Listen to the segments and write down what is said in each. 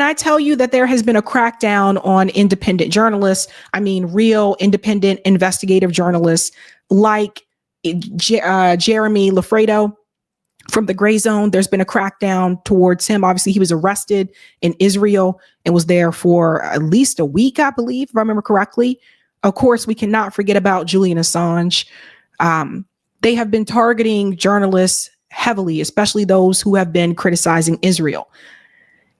I tell you that there has been a crackdown on independent journalists? I mean, real independent investigative journalists like Jeremy Lafredo from the Gray Zone. There's been a crackdown towards him. Obviously, he was arrested in Israel and was there for at least a week, I believe, if I remember correctly. Of course, we cannot forget about Julian Assange. They have been targeting journalists heavily, especially those who have been criticizing Israel.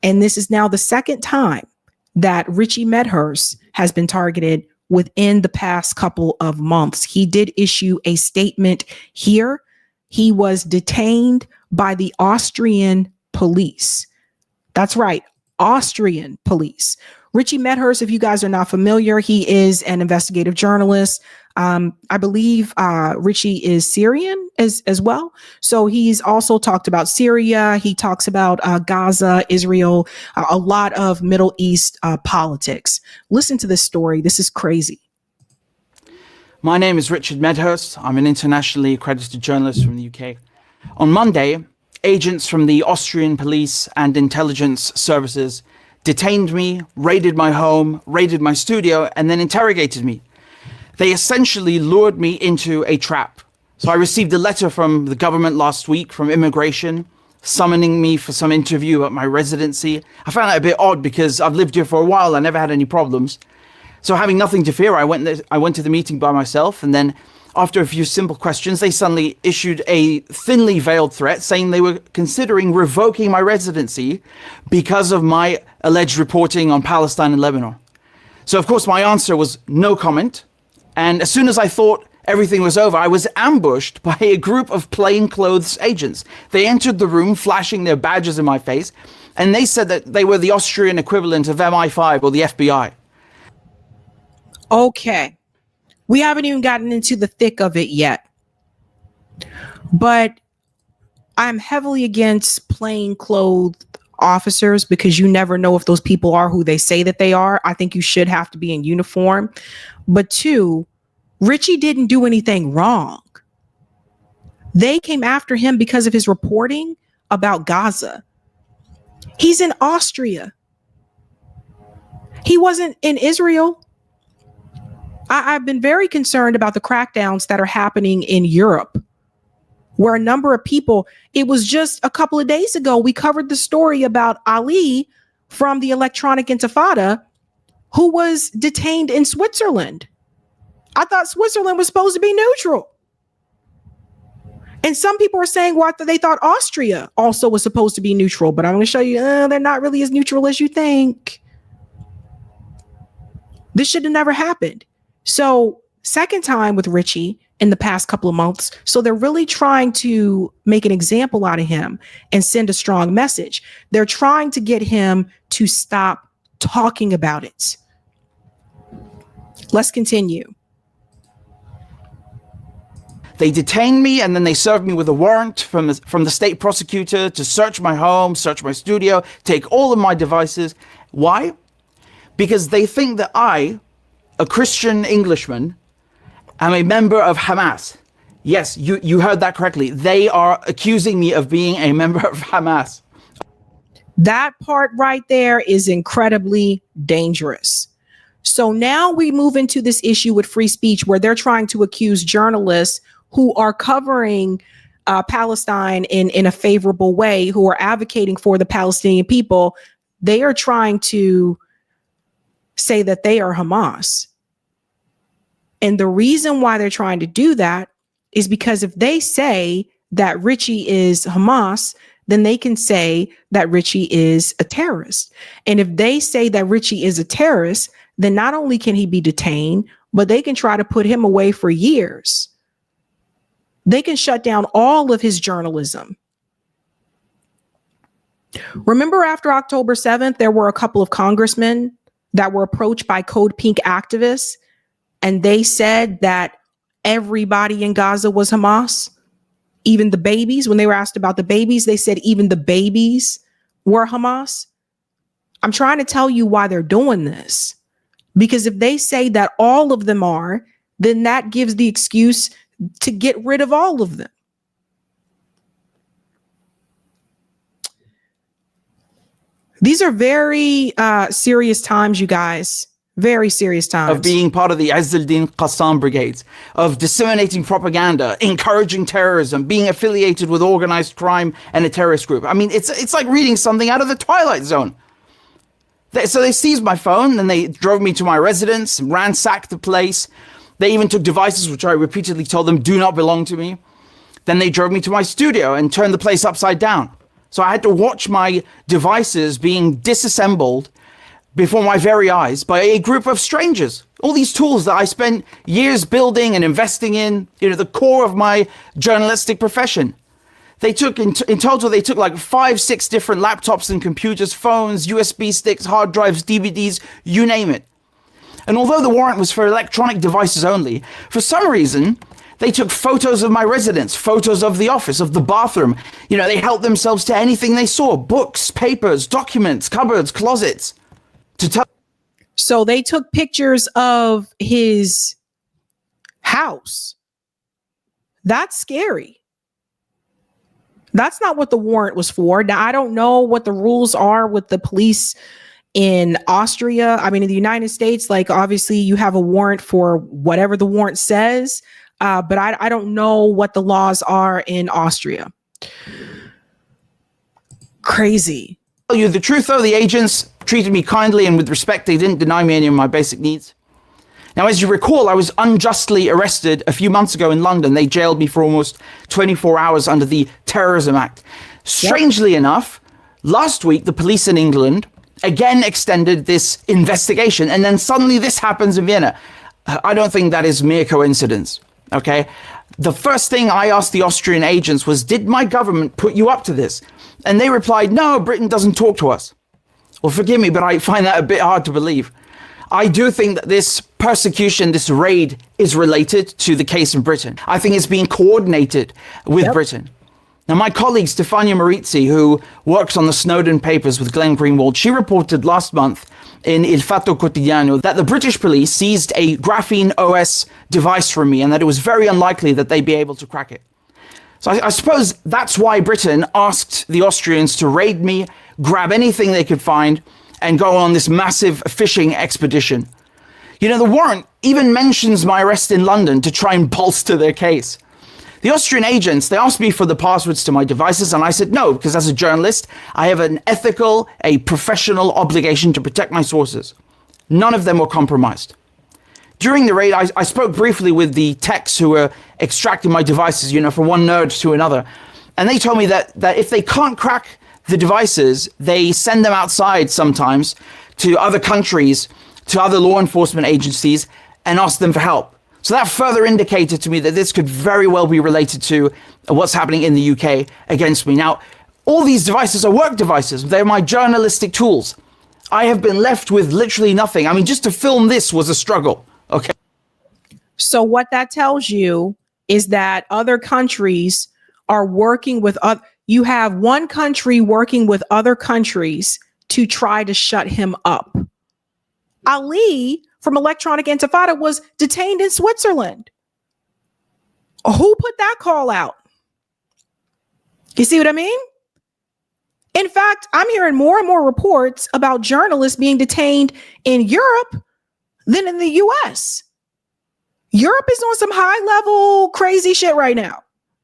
And this is now the second time that Richie Medhurst has been targeted within the past couple of months. He did issue a statement here. He was detained by the Austrian police. That's right, Austrian police. Richie Medhurst, if you guys are not familiar, he is an investigative journalist. I believe Richie is Syrian as well. So he's also talked about Syria. He talks about Gaza, Israel, a lot of Middle East politics. Listen to this story. This is crazy. My name is Richard Medhurst. I'm an internationally accredited journalist from the UK. On Monday, agents from the Austrian police and intelligence services detained me, raided my home, raided my studio, and then interrogated me. They essentially lured me into a trap. So I received a letter from the government last week, from immigration, summoning me for some interview at my residency. I found that a bit odd because I've lived here for a while. I never had any problems. So having nothing to fear, I went to the meeting by myself. And then after a few simple questions, they suddenly issued a thinly veiled threat saying they were considering revoking my residency because of my alleged reporting on Palestine and Lebanon. So of course, my answer was no comment. And as soon as I thought everything was over, I was ambushed by a group of plainclothes agents. They entered the room, flashing their badges in my face, and they said that they were the Austrian equivalent of MI5 or the FBI. Okay. We haven't even gotten into the thick of it yet. But I'm heavily against plainclothes officers because you never know if those people are who they say that they are. I think you should have to be in uniform. But two, Richie didn't do anything wrong. They came after him because of his reporting about Gaza. He's in Austria. He wasn't in Israel. I've been very concerned about the crackdowns that are happening in Europe, where a number of people, it was just a couple of days ago, we covered the story about Ali from the Electronic Intifada, who was detained in Switzerland. I thought Switzerland was supposed to be neutral. And some people are saying they thought Austria also was supposed to be neutral, but I'm going to show you, they're not really as neutral as you think. This should have never happened. So second time with Richie in the past couple of months. So they're really trying to make an example out of him and send a strong message. They're trying to get him to stop talking about it. Let's continue. They detained me and then they served me with a warrant from the state prosecutor to search my home, search my studio, take all of my devices. Why? Because they think that I, a Christian Englishman, am a member of Hamas. Yes, you heard that correctly. They are accusing me of being a member of Hamas. That part right there is incredibly dangerous. So now we move into this issue with free speech where they're trying to accuse journalists who are covering Palestine in a favorable way, who are advocating for the Palestinian people. They are trying to say that they are Hamas. And the reason why they're trying to do that is because if they say that Richie is Hamas, then they can say that Richie is a terrorist. And if they say that Richie is a terrorist, then not only can he be detained, but they can try to put him away for years. They can shut down all of his journalism. Remember after October 7th, there were a couple of congressmen that were approached by Code Pink activists, and they said that everybody in Gaza was Hamas, even the babies. When they were asked about the babies, they said even the babies were Hamas. I'm trying to tell you why they're doing this, because if they say that all of them are, then that gives the excuse to get rid of all of them. These are very serious times, you guys. Very serious times. Of being part of the Azz-al-Din Qassam brigades, of disseminating propaganda, encouraging terrorism, being affiliated with organized crime and a terrorist group. I mean, it's like reading something out of the Twilight Zone. So they seized my phone, and they drove me to my residence, ransacked the place. They even took devices which I repeatedly told them do not belong to me. Then they drove me to my studio and turned the place upside down. So I had to watch my devices being disassembled before my very eyes by a group of strangers. All these tools that I spent years building and investing in, the core of my journalistic profession. They took, in total, they took like 5-6 different laptops and computers, phones, USB sticks, hard drives, DVDs, you name it. And although the warrant was for electronic devices only, for some reason, they took photos of my residence, photos of the office, of the bathroom. They helped themselves to anything they saw, books, papers, documents, cupboards, closets. So they took pictures of his house. That's scary. That's not what the warrant was for. Now, I don't know what the rules are with the police in Austria. I mean, in the United States, like obviously you have a warrant for whatever the warrant says, but I don't know what the laws are in Austria. Crazy. Tell you the truth, though, the agents treated me kindly and with respect. They didn't deny me any of my basic needs. Now, as you recall, I was unjustly arrested a few months ago in London. They jailed me for almost 24 hours under the Terrorism Act. Strangely enough, last week, the police in England again extended this investigation, and then suddenly this happens in Vienna. I don't think that is mere coincidence, okay? The first thing I asked the Austrian agents was, did my government put you up to this? And they replied, no, Britain doesn't talk to us. Well, forgive me, but I find that a bit hard to believe. I do think that this persecution, this raid, is related to the case in Britain. I think it's being coordinated with Britain. Now, my colleague, Stefania Marizzi, who works on the Snowden papers with Glenn Greenwald, she reported last month in Il Fatto Quotidiano that the British police seized a graphene OS device from me and that it was very unlikely that they'd be able to crack it. So I suppose that's why Britain asked the Austrians to raid me, grab anything they could find, and go on this massive fishing expedition. The warrant even mentions my arrest in London to try and bolster their case. The Austrian agents, they asked me for the passwords to my devices, and I said no, because as a journalist, I have an ethical, a professional obligation to protect my sources. None of them were compromised. During the raid, I spoke briefly with the techs who were extracting my devices, from one nerd to another. And they told me that if they can't crack the devices, they send them outside sometimes to other countries, to other law enforcement agencies, and ask them for help. So that further indicated to me that this could very well be related to what's happening in the UK against me. Now, all these devices are work devices. They're my journalistic tools. I have been left with literally nothing. I mean, just to film this was a struggle. Okay. So what that tells you is that other countries are working with you have one country working with other countries to try to shut him up. Ali from Electronic Intifada was detained in Switzerland. Who put that call out? You see what I mean? In fact, I'm hearing more and more reports about journalists being detained in Europe than in the US. Europe is on some high level crazy shit right now.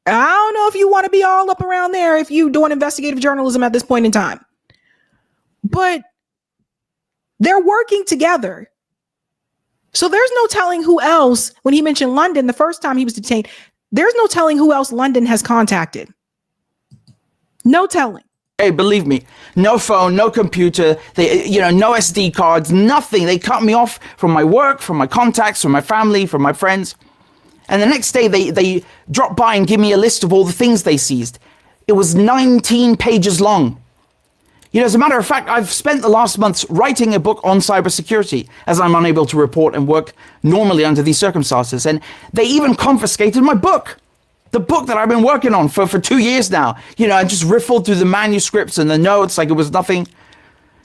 I don't know if you want to be all up around there if you're doing investigative journalism at this point in time. But they're working together. So there's no telling who else, when he mentioned London the first time he was detained, there's no telling who else London has contacted. No telling. Hey, believe me, no phone, no computer, no SD cards, nothing. They cut me off from my work, from my contacts, from my family, from my friends. And the next day they dropped by and give me a list of all the things they seized. It was 19 pages long. As a matter of fact, I've spent the last months writing a book on cybersecurity, as I'm unable to report and work normally under these circumstances. And they even confiscated my book. The book that I've been working on for 2 years now. I just riffled through the manuscripts and the notes like it was nothing.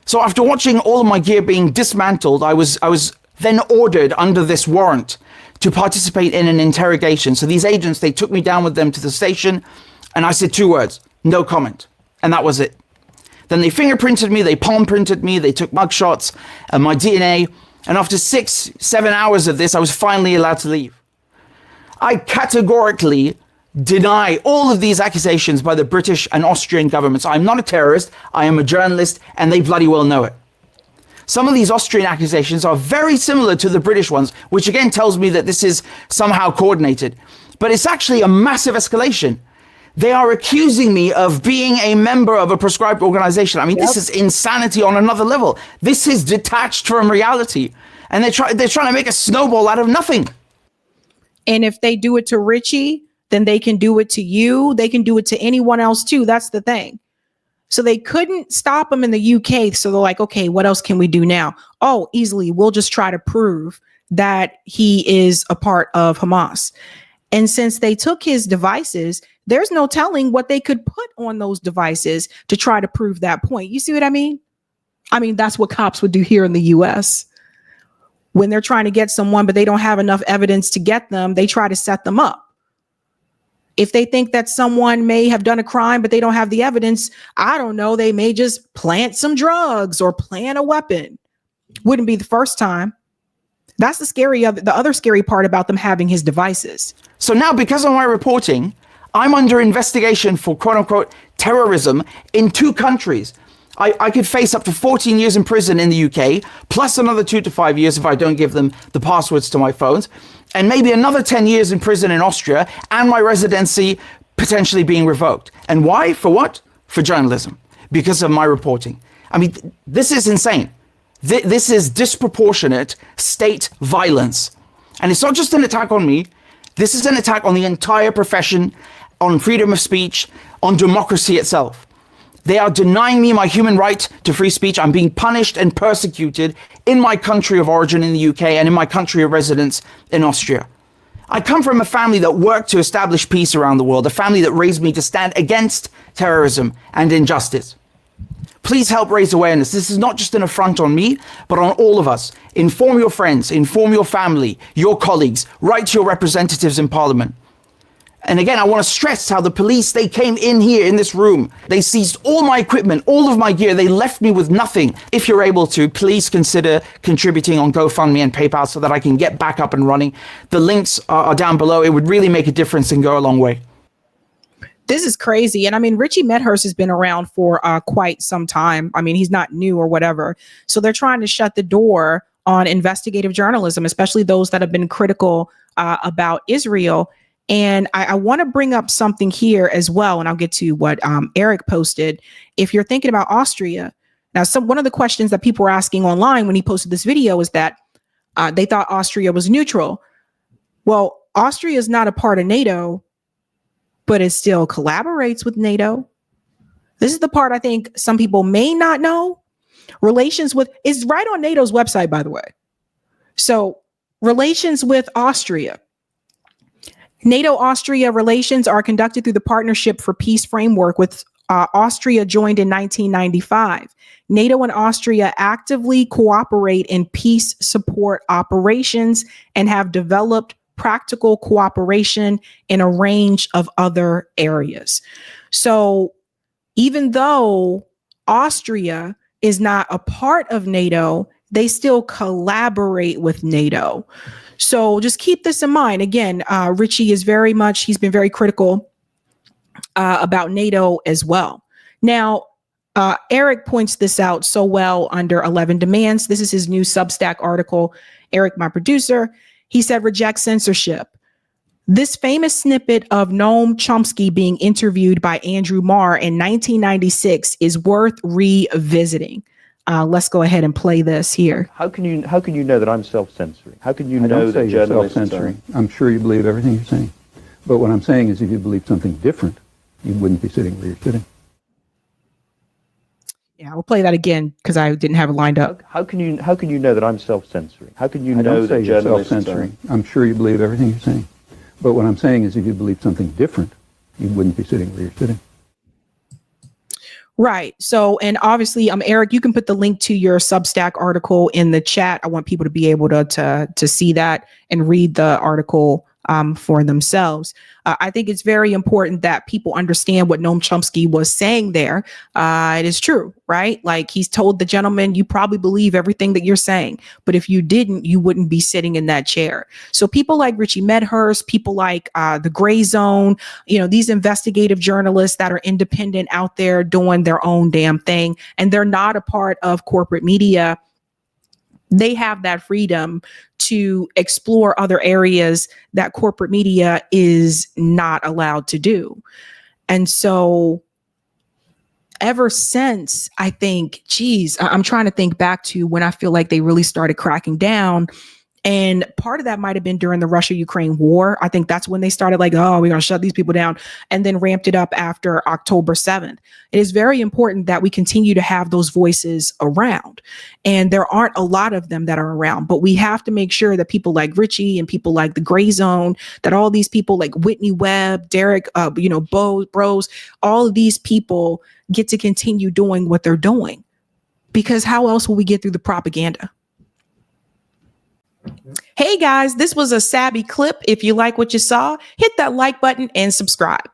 So after watching all of my gear being dismantled, I was then ordered under this warrant to participate in an interrogation. So these agents, they took me down with them to the station, and I said 2 words, no comment. And that was it. Then they fingerprinted me, they palm printed me, they took mugshots and my DNA. And after 6-7 hours of this, I was finally allowed to leave. I categorically deny all of these accusations by the British and Austrian governments. I'm not a terrorist, I am a journalist, and they bloody well know it. Some of these Austrian accusations are very similar to the British ones, which again tells me that this is somehow coordinated. But it's actually a massive escalation. They are accusing me of being a member of a proscribed organization. I mean, This is insanity on another level. This is detached from reality. And they're trying to make a snowball out of nothing. And if they do it to Richie, then they can do it to you. They can do it to anyone else too. That's the thing. So they couldn't stop him in the UK. So they're like, okay, what else can we do now? Oh, easily. We'll just try to prove that he is a part of Hamas. And since they took his devices, there's no telling what they could put on those devices to try to prove that point. You see what I mean? I mean, that's what cops would do here in the US. When they're trying to get someone, but they don't have enough evidence to get them, they try to set them up. If they think that someone may have done a crime, but they don't have the evidence, I don't know, they may just plant some drugs or plant a weapon. Wouldn't be the first time. That's the other scary part about them having his devices. So now, because of my reporting, I'm under investigation for quote unquote terrorism in 2 countries. I could face up to 14 years in prison in the UK, plus another 2 to 5 years if I don't give them the passwords to my phones, and maybe another 10 years in prison in Austria, and my residency potentially being revoked. And why? For what? For journalism, because of my reporting. I mean, this is insane. This is disproportionate state violence. And it's not just an attack on me. This is an attack on the entire profession, on freedom of speech, on democracy itself. They are denying me my human right to free speech. I'm being punished and persecuted in my country of origin in the UK and in my country of residence in Austria. I come from a family that worked to establish peace around the world, a family that raised me to stand against terrorism and injustice. Please help raise awareness. This is not just an affront on me, but on all of us. Inform your friends, inform your family, your colleagues, write to your representatives in Parliament. And again, I want to stress how the police, they came in here in this room. They seized all my equipment, all of my gear. They left me with nothing. If you're able to, please consider contributing on GoFundMe and PayPal so that I can get back up and running. The links are down below. It would really make a difference and go a long way. This is crazy. And I mean, Richie Medhurst has been around for quite some time. I mean, he's not new or whatever. So they're trying to shut the door on investigative journalism, especially those that have been critical about Israel. And I want to bring up something here as well, and I'll get to what Eric posted. If you're thinking about Austria, now one of the questions that people were asking online when he posted this video is that they thought Austria was neutral. Well, Austria is not a part of NATO, but it still collaborates with NATO. This is the part I think some people may not know. Relations with is right on NATO's website, by the way. So relations with Austria. NATO-Austria relations are conducted through the Partnership for Peace framework, with Austria joined in 1995. NATO and Austria actively cooperate in peace support operations and have developed practical cooperation in a range of other areas. So even though Austria is not a part of NATO, they still collaborate with NATO. So just keep this in mind. Again, Richie he's been very critical about NATO as well. Now, Eric points this out so well under 11 Demands. This is his new Substack article. Eric, my producer, he said, reject censorship. This famous snippet of Noam Chomsky being interviewed by Andrew Marr in 1996 is worth revisiting. Let's go ahead and play this here. How can you know that I'm self-censoring? How can you know that journalists are self-censoring? I'm sure you believe everything you're saying. But what I'm saying is if you believe something different, you wouldn't be sitting where you're sitting. Yeah, we'll play that again because I didn't have it lined up. How can you know that I'm self-censoring? How can you know that you're journalists self-censoring? I'm sure you believe everything you're saying. But what I'm saying is if you believe something different, you wouldn't be sitting where you're sitting. Right. So, and obviously, Eric, you can put the link to your Substack article in the chat. I want people to be able to see that and read the article for themselves. I think it's very important that people understand what Noam Chomsky was saying there. It is true, right? Like, he's told the gentleman, you probably believe everything that you're saying, but if you didn't, you wouldn't be sitting in that chair. So people like Richie Medhurst, people like the Gray Zone, these investigative journalists that are independent out there doing their own damn thing, and they're not a part of corporate media, they have that freedom to explore other areas that corporate media is not allowed to do. And so ever since, I think, I'm trying to think back to when I feel like they really started cracking down. And part of that might have been during the Russia-Ukraine war. I think that's when they started like, oh, we're going to shut these people down, and then ramped it up after October 7th. It is very important that we continue to have those voices around. And there aren't a lot of them that are around, but we have to make sure that people like Richie and people like the Gray Zone, that all these people like Whitney Webb, Derek, Bros, all of these people get to continue doing what they're doing. Because how else will we get through the propaganda? Hey guys, this was a Sabby clip. If you like what you saw, hit that like button and subscribe.